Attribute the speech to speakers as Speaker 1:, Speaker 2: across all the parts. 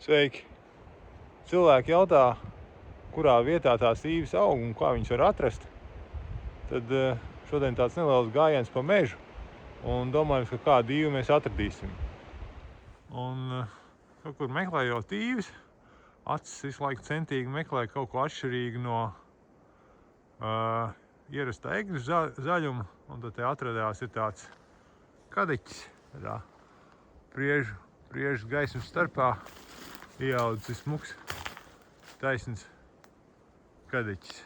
Speaker 1: Sveiki! Cilvēki jautā, kurā vietā tās īves aug un kā viņas var atrast. Tad šodien tāds neliels gājiens pa mežu un domājams, ka kādu īvi mēs atradīsim. Un kaut kur meklējot īves, acis visu laiku centīgi meklē kaut ko atšķirīgu no ierasta egļu zaļuma, un tad te atradās ir tāds kadiķis, tādā priežu gaismas starpā ieaudzis smuks, taisns kadiķis.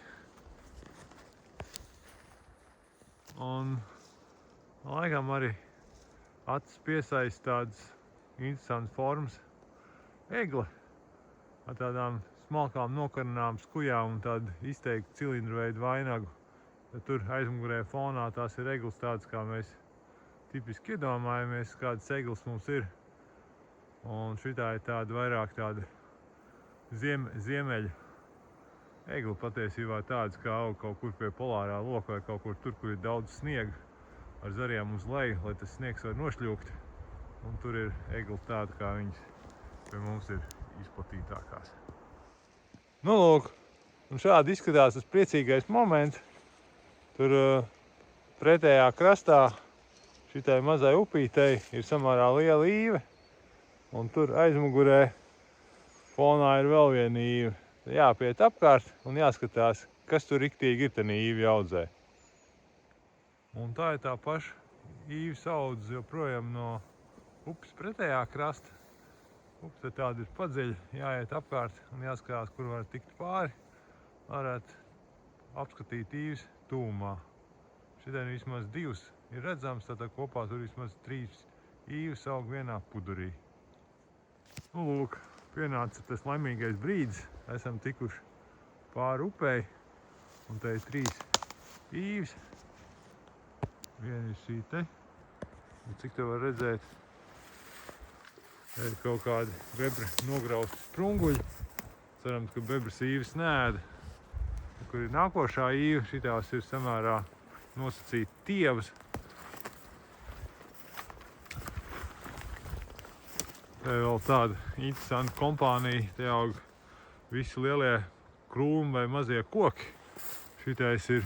Speaker 1: Un laikam arī acis piesaista tādas interesantas formas egle ar tādām smalkām nokarnām skujām un tādu izteikti cilindru veidu vainagu. Tad tur aizmugurē fonā tās ir egles tādas, kā mēs tipiski iedomājamies, kādas egles mums ir. Un šitā ir tāda vairāk tāda ziemeļu egla, patiesībā tādas, kā aug kaut kur pie polārā loka vai kaut kur tur, kur ir daudz sniega ar zariem uz leju, lai tas sniegs var nošļūkt. Un tur ir egles tāda, kā viņas pie mums ir izplatītākās. Nu lūk, un šādi izskatās tas priecīgais moments. Tur pretējā krastā šitai mazai upītei ir samērā liela īve, un tur aizmugurē fonā ir vēl viena īve. Jāpiet apkārt un jāskatās, kas tur riktīgi ir tenī īvi audzē. Un tā ir tā paša īves audze joprojām no upes pretējā krasta. Upe tāda ir padziļa, jāiet apkārt un jāskatās, kur var tikt pāri. Varētu apskatīt īves tūmā. Šitien vismaz divas ir redzams, tātad kopā tur vismaz 3 īves aug vienā pudurī. Nu lūk, pienāca tas laimīgais brīdis. Esam tikuši pāri upei, un te ir 3 īves. Viena ir šī te, un cik te var redzēt, te ir kaut kādi bebra nograusti sprunguļi. Cerams, ka bebras īves neēda. Kur ir nākošā īve, šitās ir samērā nosacīti tievas. Te ir vēl tāda interesanta kompānija. Te aug visi lielie krūmi vai mazie koki. Šitais ir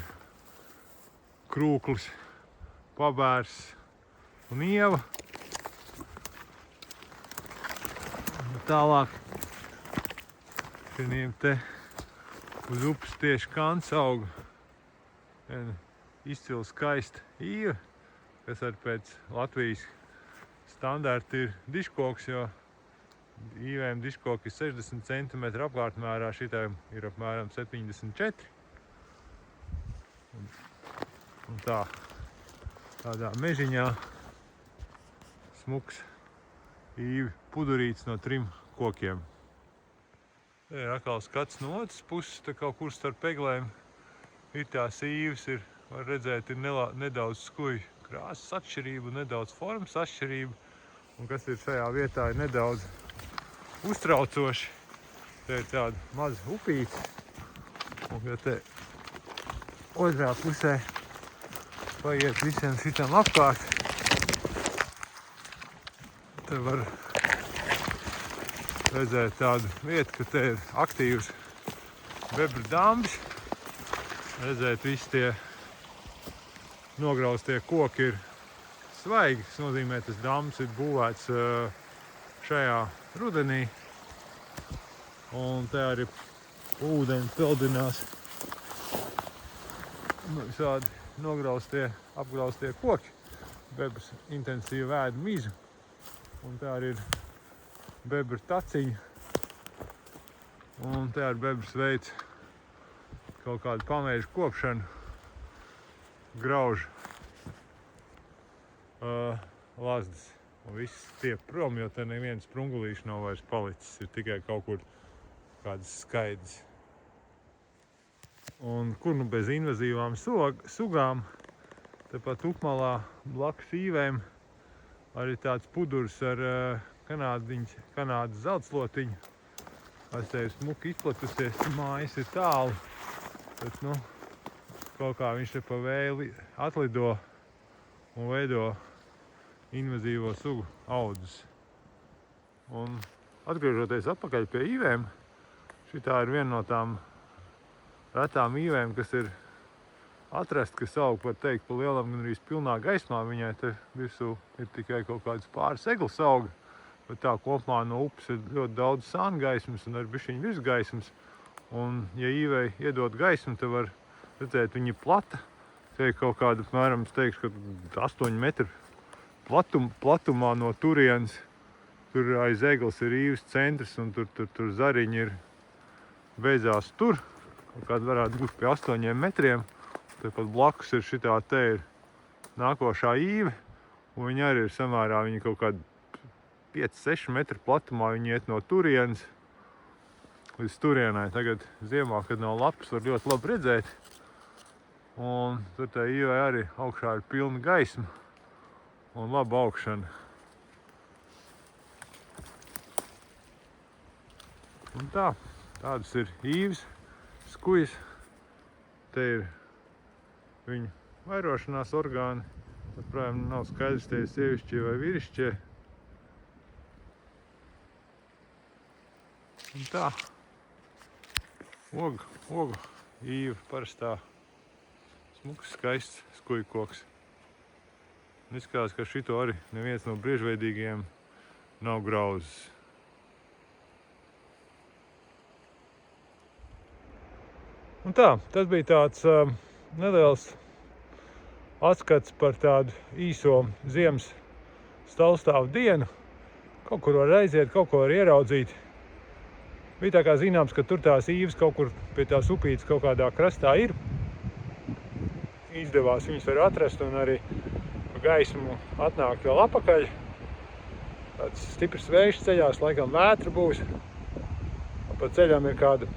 Speaker 1: krūklis, pabērs un ieva. Tālāk šiniem te uz upes tieši kants aug izcili skaista īve, kas arī pēc Latvijas standarta ir diškoks, jo īvēm diškoki ir 60 cm apkārtmērā, šitai ir apmēram 74. Un tādā mežiņā smuks īvi pudurīts no 3 kokiem. Te ir atkal skats no otras puses, te kaut kur starp eglēm ir tās īves, var redzēt, ir nedaudz skuju krāsas atšķirība, nedaudz formas atšķirība, un kas ir šajā vietā ir nedaudz uztraucoši. Te ir tāda maza upīte, un ja te otrā pusē paiet visiem šitam apkārt, te var redzēt tādu vietu, ka te ir aktīvs bebra dambis. Redzēt, visi tie nograustie koki ir svaigi. Tas nozīmē, tas dambis ir būvēts šajā rudenī. Un te arī ūdeni peldinās visādi nograustie, apgraustie koki. Bebras intensīvi ēd mizu. Un te arī ir bebra taciņa. Un te arī bebras veids kaut kādu pamēžu kopšanu, grauž lazdas. Un viss tiek prom, jo te neviens sprungulīši nav vairs palicis. Ir tikai kaut kur kādas skaidrs. Un kur nu bez invazīvām sugām, tepat upmalā blakus īvēm arī tāds pudurs ar kanādas zeltslotiņu. Te ir smuki izplatusies, mājas ir tālu, bet kaut kā viņš te pa vēju atlido un veido invazīvo sugu audzes. Un atgriežoties atpakaļ pie īvēm, šitā ir viena no tām retām īvēm, kas ir atrast, kas aug, var teikt, pa lielam gan arī pilnā gaismā. Viņai te virsū ir tikai kaut kāds pāris eglis auga, bet tā kopumā no upes ir ļoti daudz sānu gaismas un arī bišķiņ virsgaismas. Un, ja īvei iedot gaismu, te var redzēt, viņa ir plata. Te ir kaut kāda, apmēram, es teikšu, ka 8 metru platumā no turienes. Tur aiz eglis ir īves centrs un tur zariņi ir beidzās tur. Kaut kāda varētu būt pie 8 metriem. Tepat blakus ir šitā te ir nākošā īve. Un viņa arī ir samērā, viņa kaut kāda 5-6 metru platumā. Viņa iet no turienes līdz turienai. Tagad ziemā, kad nav lapas, var ļoti labi redzēt. Un tur tā īvai arī augšā ir pilna gaisma un laba augšana. Un tā, tādas ir īves, skujas. Te ir viņu vairošanās orgāni. Protams, nav skaidrs, tie ir sievišķie vai vīrišķie. Un tā, ogu īve parastā smuks, skaists skuju koks. Un izskatās, ka šito arī neviens no briežveidīgiem nav grauzis. Un tā, tas bija tāds neliels atskats par tādu īso ziemas stāvstāvu dienu. Kaut kur var aiziet, kaut ko var ieraudzīt. Bija tā kā zināms, ka tur tās īves kaut kur pie tās upītes kaut kādā krastā ir. Izdevās viņas var atrast un arī pa gaismu atnākt vēl apakaļ. Tāds stiprs vējš ceļās, laikam vētra būs. Pa ceļam ir kāda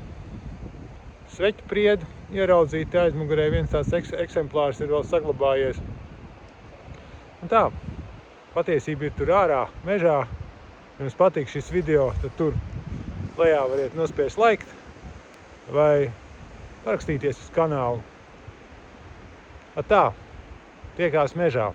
Speaker 1: sveķu priedu ieraudzīt aizmugurē. Viens tāds eksemplārs ir vēl saglabājies. Un tā, patiesība ir tur ārā, mežā. Ja jums patīk šis video, tad tur lejā variet nospiest laikt vai parakstīties uz kanālu. Tā, tiekās mežā.